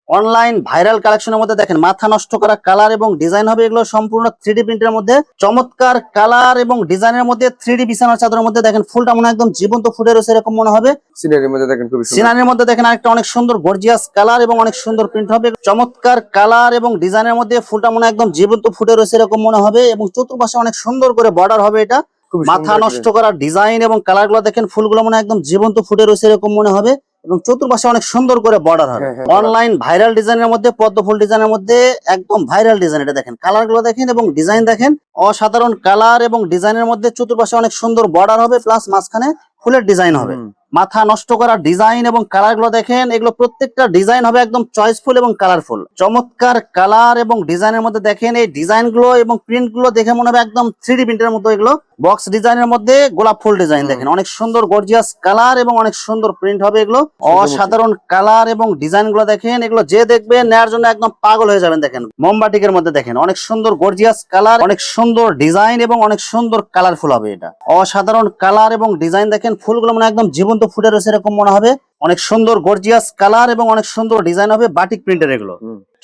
Online viral কালেকশনের মধ্যে দেখেন মাথা নষ্ট করা কালার এবং ডিজাইন হবে, এগুলো সম্পূর্ণ 3D প্রিন্টের মধ্যে চমৎকার কালার এবং ডিজাইনের মধ্যে 3D বিছানার চাদরের মধ্যে দেখেন ফুলটা মনে একদম জীবন্ত ফুটে রয়েছে এরকম মনে হবে। সিনারির মধ্যে দেখেন খুবই সুন্দর। সিনারির মধ্যে দেখেন আরেকটা অনেক সুন্দর গর্জিয়াস কালার এবং অনেক সুন্দর প্রিন্ট হবে, চমৎকার কালার এবং ডিজাইনের মধ্যে ফুলটা মনে একদম জীবন্ত ফুটে রয়েছে এরকম মনে হবে এবং চতুর্পাশে অনেক সুন্দর করে বর্ডার হবে। এটা মাথা নষ্ট করা ডিজাইন এবং কালার গুলো দেখেন, ফুলগুলো মনে একদম জীবন্ত ফুটে রয়েছে এরকম মনে হবে এবং চতুর্পাশে অনেক সুন্দর করে বর্ডার হবে। অনলাইন ভাইরাল ডিজাইনের মধ্যে পদ্ম ফুল ডিজাইনের মধ্যে একদম ভাইরাল ডিজাইন। এটা দেখেন কালার গুলো দেখেন এবং ডিজাইন দেখেন, অসাধারণ কালার এবং ডিজাইনের মধ্যে চতুর্পাশে অনেক সুন্দর বর্ডার হবে, প্লাস মাঝখানে ফুলের ডিজাইন হবে। মাথা নষ্ট করা ডিজাইন এবং কালার গুলো দেখেন, এগুলো প্রত্যেকটা ডিজাইন হবে একদম চয়েসফুল এবং কালারফুল। চমৎকার কালার এবং ডিজাইনের মধ্যে দেখেন এই ডিজাইন গুলো এবং প্রিন্ট গুলো দেখে মনে হবে একদম 3D প্রিন্টের মতো। এগুলো বক্স ডিজাইনের মধ্যে গোলাপ ফুল ডিজাইন দেখেন, অনেক সুন্দর গর্জিয়াস কালার এবং অনেক সুন্দর প্রিন্ট হবে। এগুলো অসাধারণ কালার এবং ডিজাইন গুলো দেখেন, এগুলো যে দেখবে নেওয়ার জন্য একদম পাগল হয়ে যাবেন। দেখেন মোমবাটিকের মধ্যে দেখেন অনেক সুন্দর গর্জিয়াস কালার, অনেক সুন্দর ডিজাইন এবং অনেক সুন্দর কালারফুল হবে। এটা অসাধারণ কালার এবং ডিজাইন দেখেন, ফুলগুলো মানে একদম জীবন্ত ফুটে রয়েছে এরকম মনে হবে। অনেক সুন্দর গর্জিয়াস কালার এবং অনেক সুন্দর ডিজাইন হবে, বাটিক প্রিন্টের এগুলো।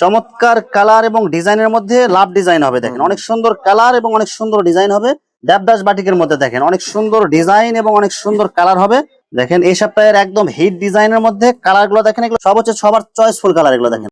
চমৎকার কালার এবং ডিজাইনের মধ্যে লাভ ডিজাইন হবে, দেখেন অনেক সুন্দর কালার এবং অনেক সুন্দর ডিজাইন হবে। দেবদাস বাটিকের মধ্যে দেখেন অনেক সুন্দর ডিজাইন এবং অনেক সুন্দর কালার হবে। দেখেন এই সপ্তাহের একদম হিট ডিজাইনের মধ্যে কালার গুলো দেখেন, এগুলো সব হচ্ছে সবার চয়েসফুল কালার। এগুলো দেখেন